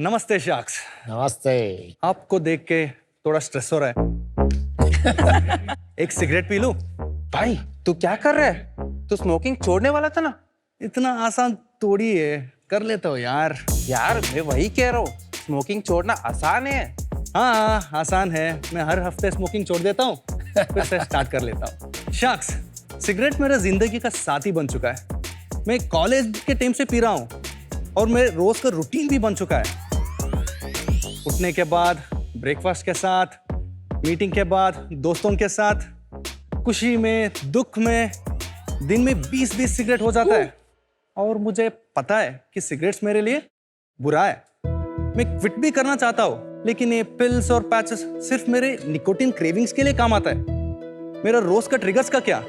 नमस्ते शाक्स। नमस्ते। आपको देख के थोड़ा स्ट्रेस हो रहा है। एक सिगरेट पी लूं? भाई तू क्या कर रहा है? तू स्मोकिंग छोड़ने वाला था ना? इतना आसान थोड़ी है, कर लेता हूँ यार। यार मैं वही कह रहा हूँ, स्मोकिंग छोड़ना आसान है। हाँ आसान है, मैं हर हफ्ते स्मोकिंग छोड़ देता हूँ फिर से स्टार्ट कर लेता हूँ। शाक्स, सिगरेट मेरा जिंदगी का साथी बन चुका है। मैं कॉलेज के टाइम से पी रहा हूँ और मेरे रोज का रूटीन भी बन चुका है। उठने के बाद ब्रेकफास्ट के साथ, मीटिंग के बाद दोस्तों के साथ, खुशी में दुख में दिन में 20-20 सिगरेट हो जाता है। और मुझे पता है कि सिगरेट्स मेरे लिए बुरा है। मैं क्विट भी करना चाहता हूँ, लेकिन ये पिल्स और पैचेस सिर्फ मेरे निकोटिन क्रेविंग्स के लिए काम आता है। मेरा रोज का ट्रिगर्स का क्या,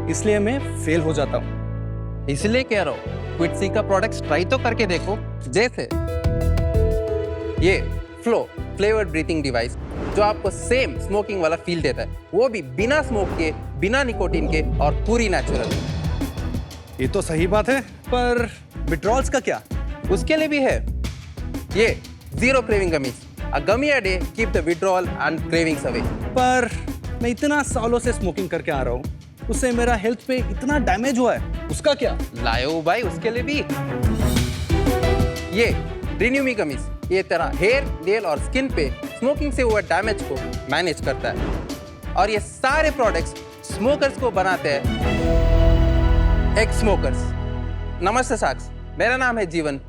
इसलिए मैं फेल हो जाता हूँ। इसलिए कह रहा हूँ क्विटसी का प्रोडक्ट्स ट्राई तो करके देखो। जैसे ये फ्लो फ्लेवर्ड ब्रीथिंग डिवाइस जो आपको सेम स्मोकिंग वाला फील देता है, वो भी बिना स्मोक के, बिना निकोटिन के और पूरी नेचुरल। ये तो सही बात है, पर विड्रॉल्स का क्या? उसके लिए भी है ये zero craving gummies, a gummy a day keep the withdrawal and cravings away. पर मैं इतना सालों से स्मोकिंग करके आ रहा हूँ, उससे मेरा हेल्थ पे इतना डैमेज हुआ है, उसका क्या? लायो भाई, उसके लिए भी ये रिन्यू मी गमीज, ये तेरा हेयर, नेल और स्किन पे स्मोकिंग से हुआ डैमेज को मैनेज करता है। और ये सारे प्रोडक्ट्स स्मोकर्स को बनाते हैं एक्स स्मोकर्स। नमस्ते साक्स, मेरा नाम है जीवन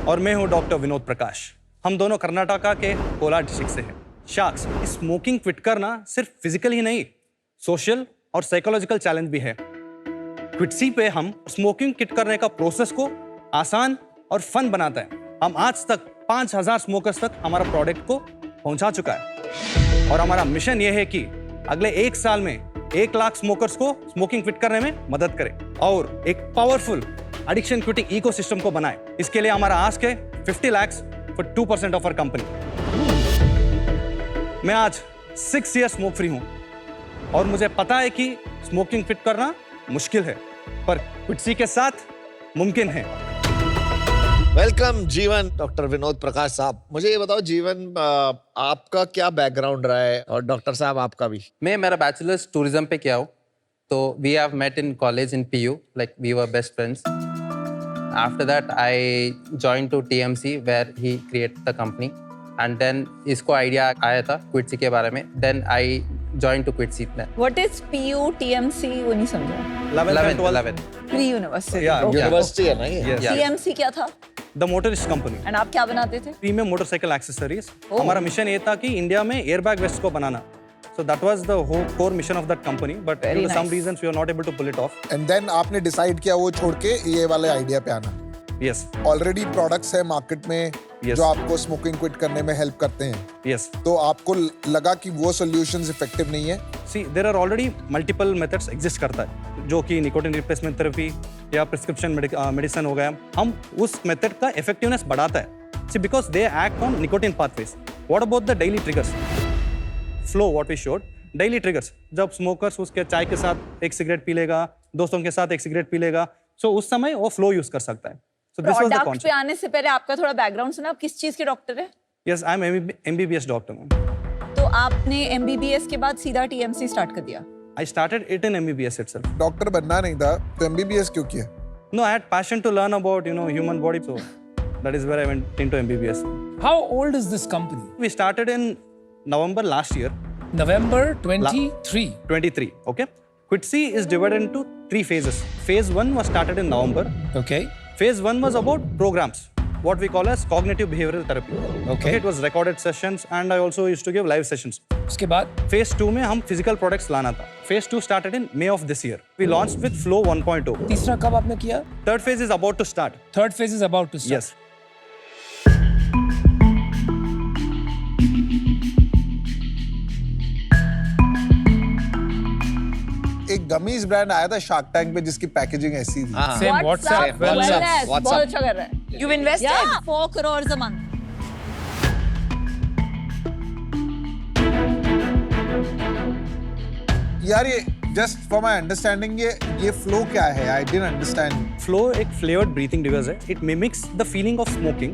और मैं हूँ डॉक्टर विनोद प्रकाश। हम दोनों कर्नाटका के कोलार डिस्ट्रिक्ट से हैं। शाक्स, स्मोकिंग क्विट करना सिर्फ फिजिकल ही नहीं, सोशल और साइकोलॉजिकल चैलेंज भी है। क्विटसी पे हम स्मोकिंग क्विट करने का प्रोसेस को आसान और फन बनाता है। हम आज तक 5000 स्मोकर्स तक हमारा प्रोडक्ट को पहुंचा चुका है और हमारा मिशन यह है कि अगले 1 साल में 1 लाख स्मोकर्स को स्मोकिंग क्विट करने में मदद करें और एक पावरफुल एडिक्शन क्विटिंग इकोसिस्टम को बनाएं। इसके लिए हमारा आस्क है 50 lakh for 2% of our company. मैं आज 6 ईयर स्मोक फ्री हूं और मुझे पता है कि स्मोकिंग क्विट करना मुश्किल है, पर क्विटसी के साथ मुमकिन है। वेलकम जीवन। डॉक्टर विनोद प्रकाश साहब, मुझे ये बताओ जीवन, आपका क्या बैकग्राउंड रहा है और डॉक्टर साहब आपका भी? मैं मेरा बैचलर्स टूरिज्म पे किया हूँ, तो we have met in college in PU, like we were best friends. After that I join to TMC where he create the company and then इसको आइडिया आया था क्विटसी के बारे में, देन आई जॉइन टू क्विटसी। What is PU TMC? वो नहीं समझा। 11th pre university. यूनिवर्सिटी है ना ये? Yes. TMC क्या था? The motorist company. एंड आप क्या बनाते थे? Premium motorcycle accessories. हमारा मिशन ये था कि इंडिया में एयरबैग वेस्ट को बनाना। So that was the whole core mission of that company, but due to some reasons we were not able to pull it off. And then आपने decide किया वो छोड़ के ये वाले आइडिया पे आना। Yes. ऑलरेडी प्रोडक्ट्स है मार्केट में Yes. जो आपको स्मोकिंग क्विट करने में हेल्प करते हैं। Yes. तो आपको लगा कि वो सॉल्यूशंस इफेक्टिव नहीं है? See, there are already multiple methods exist करता है, जो कि निकोटिन रिप्लेसमेंट थेरेपी या प्रिस्क्रिप्शन मेडिसिन हो गया। हम उस मेथड का इफेक्टिवनेस बढ़ाता है। See, because they act on nicotine pathways. What about the daily triggers? Flow, what we showed, daily triggers. जब स्मोकर्स उसके चाय के साथ एक सिगरेट पी लेगा, दोस्तों के साथ एक सिगरेट पी लेगा, so उस समय वो फ्लो यूज कर सकता है। So this was the product concept. पे आने से पहले आपका थोड़ा बैकग्राउंड सुना। आप किस चीज के डॉक्टर हैं? Yes, I'm MBBS doctor. तो आपने MBBS के बाद सीधा TMC स्टार्ट कर दिया? I started it in MBBS itself. Doctor बनना नहीं था तो MBBS क्यों किया? No, I had passion to learn about, human body, so that is where I went into MBBS. How old is this company? We started in November last year, November 23. 23, okay? Quitsi is divided into 3 phases. Phase 1 was started in November. Okay. Phase 1 was about programs, what we call as cognitive behavioral therapy. Okay. It was recorded sessions and I also used to give live sessions. उसके बाद Phase 2 में हम physical products लाना था. Phase 2 started in May of this year. We launched with Flow 1.0. तीसरा कब आपने किया? Third phase is about to start. Third phase is about to start. Yes. एक गमीज ब्रांड आया था शार्क टैंक पे जिसकी पैकेजिंग ऐसी थी। Same WhatsApp. Wellness, WhatsApp. बहुत अच्छा कर रहा है। You've invested? Yeah, 4 crores a month. यार ये जस्ट फॉर माय अंडरस्टैंडिंग ये फ्लो क्या है? I didn't understand. Flow एक flavored breathing device है. It mimics the feeling of smoking,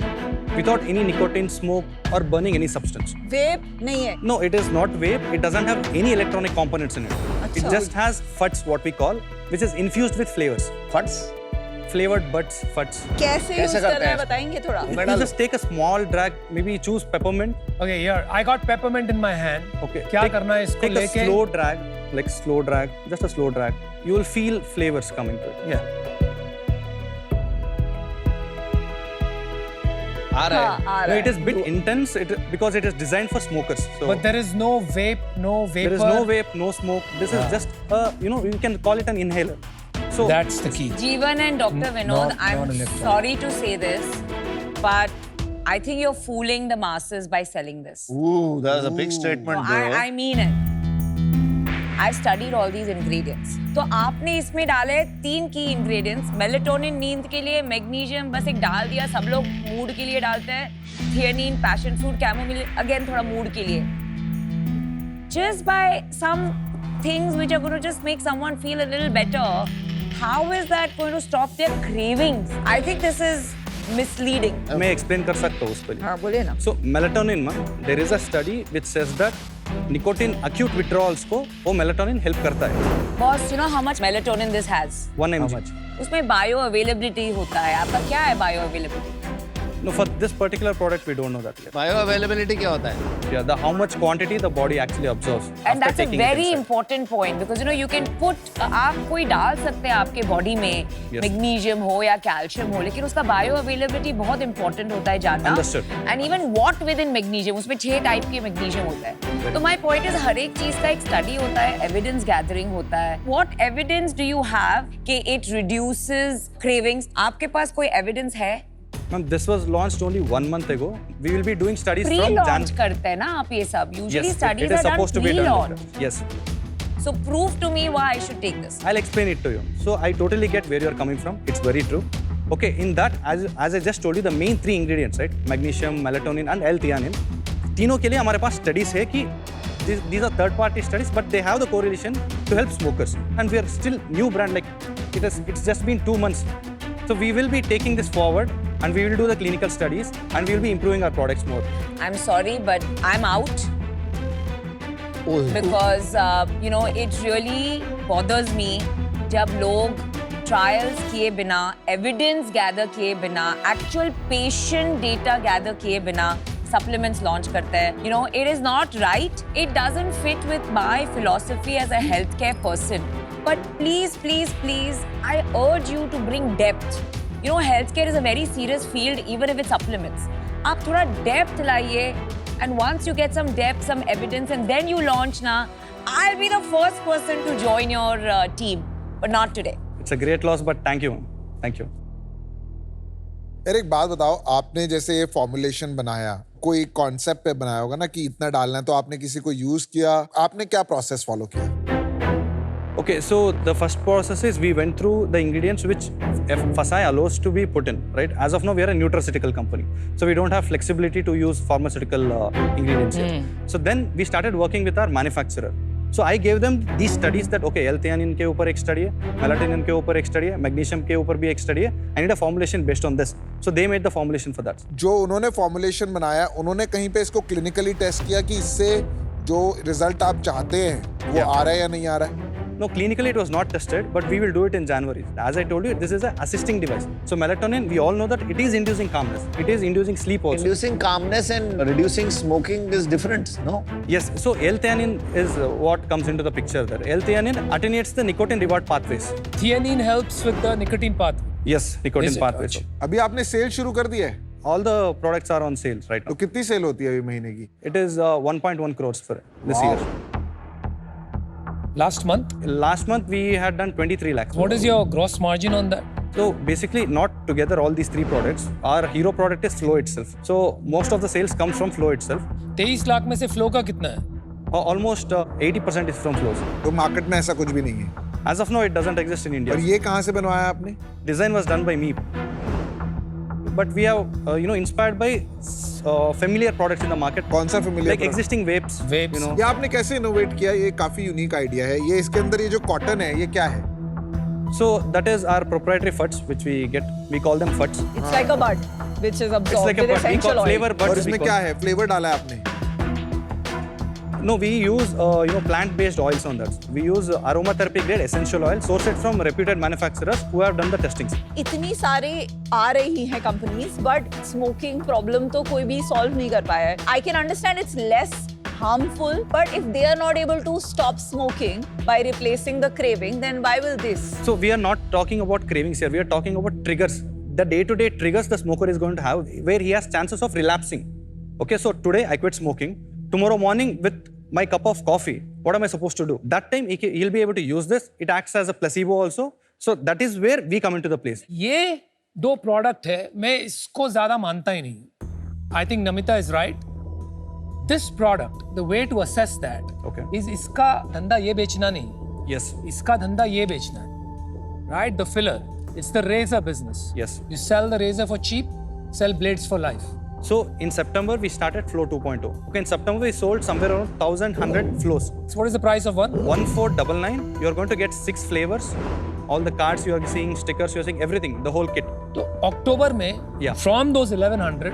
without any nicotine, smoke or burning any substance. वेप नहीं है. No, it is not vape. It doesn't have any electronic components in it. It अच्छा. just has FUTs, what we call, which is infused with flavors. फट्स Flavored buds, FUTs. कैसे use कैसे करते करना है हैं? बताएंगे थोड़ा. You just take a small drag, maybe choose peppermint. Okay, here I got peppermint in my hand. Okay. क्या take- करना है इसको Take a लेके? slow drag, like slow drag, just a slow drag. You will feel flavors coming to it. Yeah. आ रहा है हाँ, आ No, रहा it is है. bit intense because it is designed for smokers. So But there is no vape, no vapor. there is no vape, no smoke. This is just, you can call it an inhaler. So That's the key. Jeevan and Dr. Vinod, I'm non-electronic. sorry to say this, but I think you're fooling the masses by selling this. Ooh, that is a big statement, No, bro. I mean it. I've studied all these ingredients. तो आपने इसमें डाले 3 की ingredients, melatonin नींद के लिए, magnesium बस एक डाल दिया, सब लोग मूड के लिए डालते हैं, theanine, passion fruit, chamomile, again थोड़ा मूड के लिए. Just by some things which are going to just make someone feel a little better, how is that going to stop their cravings? I think this is misleading. मैं explain कर सकता हूँ उस पर. हाँ बोलिए ना. So melatonin में there is a study which says that nicotine acute withdrawals को वो melatonin help करता है. Boss, you know how much melatonin this has? 1 mg. उसमें बायो अवेलेबिलिटी होता है. आपका क्या है bio availability? No, for this particular product we don't know that yet. Bio availability क्या होता है? Yeah, how much quantity the body actually absorbs And after that's a taking it very inside. important point because you can put आप कोई डाल सकते हैं आपके body में Yes. मैग्नीशियम हो या कैल्शियम हो लेकिन उसका बायो अवेलेबिलिटी बहुत इंपॉर्टेंट होता है जानना. Understood. And even what with in magnesium उसमें 6 टाइप के मैग्नीशियम होता है. तो माय पॉइंट इज हर एक चीज का एक स्टडी होता है, एविडेंस गैदरिंग होता है. What evidence do you have कि इट रिड्यूसेस क्रेविंग्स? आपके पास कोई एविडेंस है? Ma'am, this was launched only 1 month ago. We will be doing studies pre from launch करते हैं ना आप ये सब. Usually Yes, studies it is are done supposed to be pre done. Launch. like that. Yes, So prove to me why I should take this. I'll explain it to you. So I totally get where you're coming from. It's very true. Okay, in that, as I just told you, the main 3 ingredients, right? Magnesium, melatonin, and L-theanine. तीनों के लिए हमारे पास studies है कि these are third-party studies, but they have the correlation to help smokers. And we are still new brand, like it's just been 2 months. So we will be taking this forward, and we will do the clinical studies, and we will be improving our products more. I'm sorry, but I'm out because it really bothers me जब लोग trials किए बिना, evidence gather किए बिना, actual patient data gather किए बिना supplements launch करते हैं. It is not right. It doesn't fit with my philosophy as a healthcare person. But please, please, please, I urge you to bring depth. Healthcare is a very serious field, even if it's supplements. आप थोड़ा depth लाइए, and once you get some depth, some evidence, and then you launch na, I'll be the first person to join your team, but not today. It's a great loss, but thank you. Thank you. यार एक बात बताओ, आपने जैसे ये formulation बनाया, कोई concept पे बनाया होगा ना कि इतना डालना है, तो आपने किसी को यूज किया, आपने क्या प्रोसेस फॉलो किया? Okay, so the first process is we went through the ingredients which FSSAI allows to be put in, right? As of now, we are a nutraceutical company, so we don't have flexibility to use pharmaceutical ingredients yet. So then we started working with our manufacturer. So I gave them these studies that okay, L-theanine के ऊपर एक study है, melatonin के ऊपर एक study है, magnesium के ऊपर भी एक study है. I need a formulation based on this. So they made the formulation for that. जो उन्होंने फॉर्मुलेशन बनाया, उन्होंने कहीं पे इसको क्लिनिकली टेस्ट किया कि इससे जो रिजल्ट आप चाहते हैं वो आ रहा है या नहीं आ रहा है? No, clinically it was not tested, but we will do it in January. As I told you, this is an assisting device. So melatonin, we all know that it is inducing calmness. It is inducing sleep also. Inducing calmness and reducing smoking is different, no? Yes, so L-theanine is what comes into the picture there. L-theanine attenuates the nicotine reward pathways. Theanine helps with the nicotine pathway. Yes, nicotine Is it? pathways. अच्छा. अभी आपने cell शुरू कर दिया है, All the products are on sale right तो now. कितनी cell होती है अभी महीने की? It is 1.1 crores for this Wow. year. Last month, Last month we had done 23 lakhs. what is your gross margin on that? So basically, not together all these 3 products. Our hero product is Flow itself. So most of the sales comes from Flow itself. 23 lakh में से flow का कितना है? Almost 80% is from flows. तो market में ऐसा कुछ भी नहीं है, As of now, it doesn't exist in India. और ये कहाँ से बनवाया आपने? Design was done by me. But we have, inspired by familiar products in the market. कौन सा familiar Like product? existing vapes. Vapes. You know. ये आपने कैसे इनोवेट किया? ये काफी यूनिक आइडिया है. ये इसके अंदर ये जो कॉटन है, ये क्या है? So that is our proprietary FUTs, which we call them FUTs. It's like a bud. which is It's absorbed like a with bud. We essential call oil. flavor buds. और इसमें we call. क्या है flavour डाला है आपने No, we use plant-based oils on that. We use aromatherapy grade essential oil sourced from reputed manufacturers who have done the testings. इतनी सारे आ रही हैं कंपनीज बट स्मोकिंग प्रॉब्लम तो कोई भी सॉल्व नहीं कर पाया है. I can understand it's less harmful, but if they are not able to stop smoking by replacing the craving, then why will this? So we are not talking about cravings here. We are talking about triggers. The day-to-day triggers the smoker is going to have where he has chances of relapsing. Okay, so today I quit smoking. Tomorrow morning with my cup of coffee, what am I supposed to do? That time he'll be able to use this. It acts as a placebo also. So that is where we come into the place. ये दो product है, मैं इसको ज्यादा मानता ही नहीं. I think Namita is right. This product, the way to assess that Okay. Is इसका धंधा ये बेचना नहीं, Yes. इसका धंधा ये बेचना है. Right, the filler, it's the razor business. Yes. You sell the razor for cheap, sell blades for life. So in September we started Flow 2.0. Okay, in September we sold somewhere around 1,100 flows. So what is the price of one? 1499. You're going to get 6 flavors. All the cards you are seeing, stickers you are seeing, everything, the whole kit. तो अक्टूबर में Yeah. From those 1100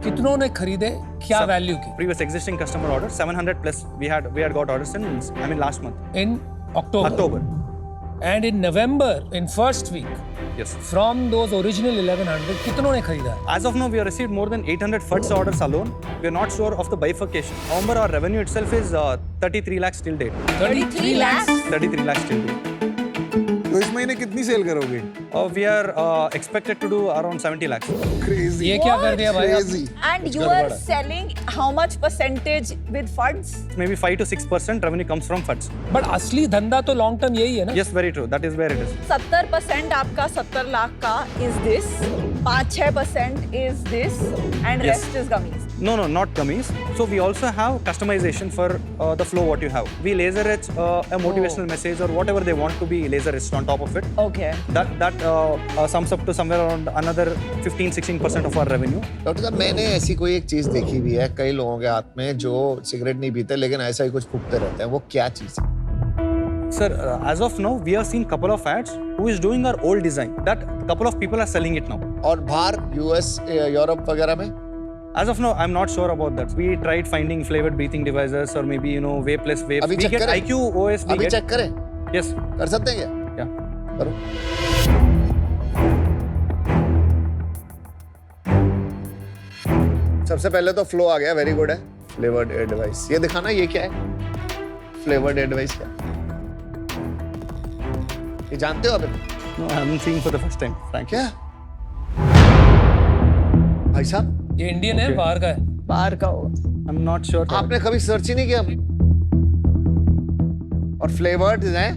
कितनों ने खरीदे, क्या Some value की Previous existing customer order 700 plus. We had got orders in last month. In October. October. And in November, in first week, Yes. From those original 1100 कितनों ने खरीदा है? As of now, we have received more than 800 FUDs orders alone. We are not sure of the bifurcation. However, our revenue itself is 33 lakhs till date. 33 lakhs. 33 lakhs till date. तो इस महीने कितनी cell करोगे We are expected to do around 70 lakhs. Crazy ये क्या कर दिया भाई आपने? Crazy And you are selling how much percentage with funds? Maybe 5 to 6% revenue comes from FUDs. But असली धंधा तो लॉन्ग टर्म यही है ना. Yes, very true. That is where it is. 70% आपका 70 लाख का is this, 5-6% is this, and Yes. rest is gummies. No, not gummies. So we also have customization for the flow what you have. We laser etch a motivational message or whatever they want to be laser etched on top of it. Okay. That sums up to somewhere around another 15-16% of our revenue. Doctor साहब मैंने ऐसी कोई एक चीज देखी भी है कई लोगों के हाथ में जो सिगरेट नहीं पीते लेकिन ऐसा ही कुछ फूकते रहते हैं, वो क्या चीज है? Sir, as of now, we have seen couple of ads who is doing our old design. That couple of people are selling it now. और बाहर यूएस यूरोप वगैरह में As of now, I'm not sure about that. We tried finding flavored breathing devices or maybe vapeless vapes. अभी We check get करें? IQ OS. We अभी get. Check करें, Yes. कर सकते हैं क्या? Yeah. करो. सबसे पहले तो फ्लो आ गया, वेरी गुड है. फ्लेवर्ड एयर डिवाइस, ये दिखाना ये क्या है? फ्लेवर्ड एयर डिवाइस क्या है? ये जानते हो आप? No, I'm seeing for the first time. Frankly. क्या भाई साहब, ये इंडियन है, बाहर का है. बाहर का होगा. I'm not sure. आपने कभी सर्च ही नहीं किया? और फ्लेवर्ड हैं,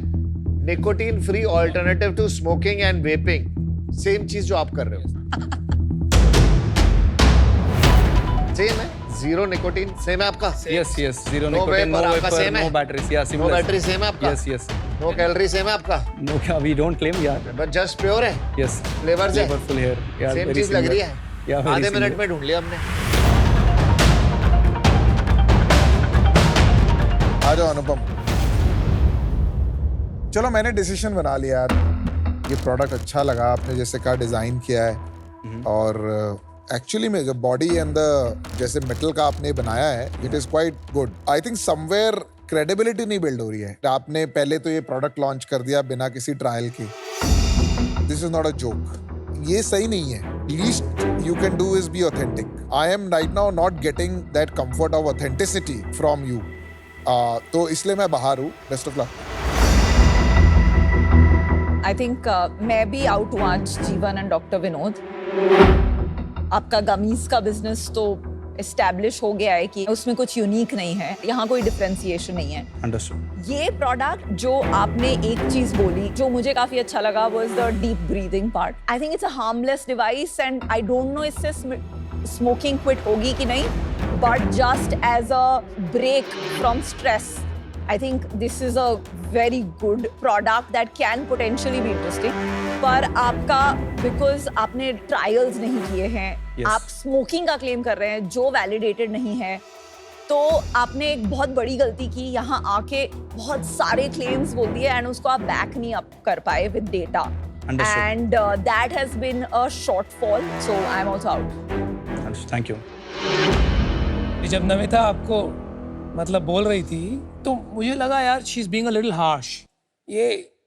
nicotine free alternative to smoking and vaping. Same चीज जो आप कर रहे हो, सेम है. जीरो निकोटीन सेम है आपका. Yes. Zero No nicotine, no vapor, आपका vapor, same है? no batteries. Yeah, no similar. Battery same है आपका. Yes. नो कैलोरी सेम है आपका. No, we don't claim. Yeah. But just pure है. Yes. फ्लेवर्स है. Flavorful here. Yeah, same very चीज लग similar. रही है. Yeah, very आधे मिनट similar. में ढूंढ लिया हमने. आ जाओ अनुपम. चलो मैंने डिसीजन बना लिया यार, ये प्रोडक्ट अच्छा लगा, आपने जैसे कहा डिजाइन किया है और एक्चुअली में जो बॉडी एंड द जैसे मेटल का आपने बनाया है, it is quite good. I think somewhere credibility नहीं बिल्ड हो रही है. आपने पहले तो ये प्रोडक्ट लॉन्च कर दिया बिना किसी ट्रायल के. This is not a joke. ये सही नहीं है. Least you can do is be authentic. I am right now not getting that comfort of authenticity from you. तो इसलिए मैं बाहर हूँ. Best of luck. I think मैं भी आउट हूँ आज जीवन एंड डॉक्टर विनोद. आपका गमीज का बिजनेस तो एस्टैब्लिश हो गया है कि उसमें कुछ यूनिक नहीं है, यहाँ कोई डिफरेंशिएशन नहीं है. Understood. ये प्रोडक्ट जो आपने एक चीज बोली जो मुझे काफी अच्छा लगा was the deep breathing part. I think it's a harmless device and I don't know इससे स्मोकिंग क्विट होगी कि नहीं, but just as a break from stress I think this is a very good product that can potentially be interesting. पर आपका because आपने trials नहीं किए हैं, Yes. आप smoking का claim कर रहे हैं जो validated नहीं है, तो आपने एक बहुत बड़ी गलती की. यहाँ आके बहुत सारे claims बोल दिए and उसको आप back नहीं up कर पाए with data. Understood. And that has been a shortfall. So I'm also out. Understood. Thank you. जब नमिता आपको मतलब बोल रही थी तो मुझे लगा यार she is being a little harsh. ये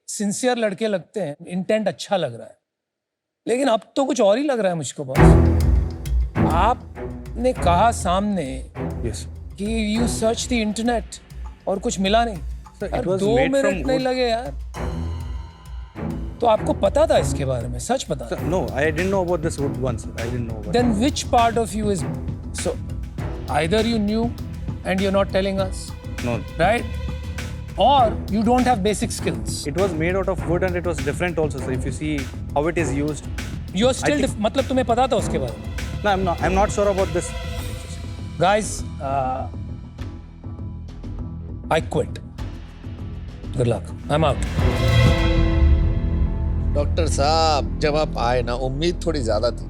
सिंसियर लड़के लगते हैं, इंटेंट अच्छा लग रहा है, लेकिन अब तो कुछ और ही लग रहा है मुझको बॉस. आपने कहा सामने Yes. कि यू सर्च द इंटरनेट और कुछ मिला नहीं. Sir, it यार, was 2 made मिनट from नहीं wood. लगे यार. तो आपको पता था इसके बारे में, सच पता. Sir, no, I didn't know about this wood once. I didn't know about Then which part of you is so? Either you knew and you're not telling us, it. No. right? Or you don't have basic skills. It was made out of wood and it was different also. So if you see how it is used, You're still think- मतलब तुम्हें पता था उसके बारे में. no, I'm not sure about this. Guys, I quit. Good luck. I'm out. Doctor साहब जब आप आए ना उम्मीद थोड़ी ज्यादा थी.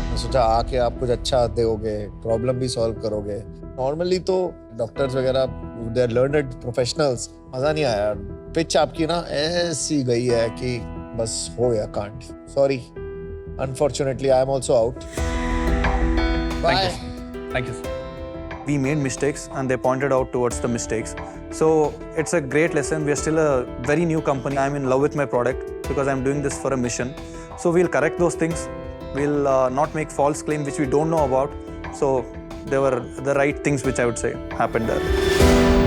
मैं सोचा आके आप कुछ अच्छा दोगे, प्रॉब्लम भी सॉल्व करोगे. नॉर्मली तो डॉक्टर्स वगैरह दे आर लर्नड प्रोफेशनल्स. मजा नहीं आया. पिच आपकी ना ऐसी गई है कि बस हो गया. Can't. Sorry. Unfortunately I am also out. Bye. Thank you, sir. We made mistakes and they pointed out towards the mistakes. So it's a great lesson. We are still a very new company. I'm in love with my product because I'm doing this for a mission. So we'll correct those things. We'll not make false claims which we don't know about. So there were the right things which I would say happened there.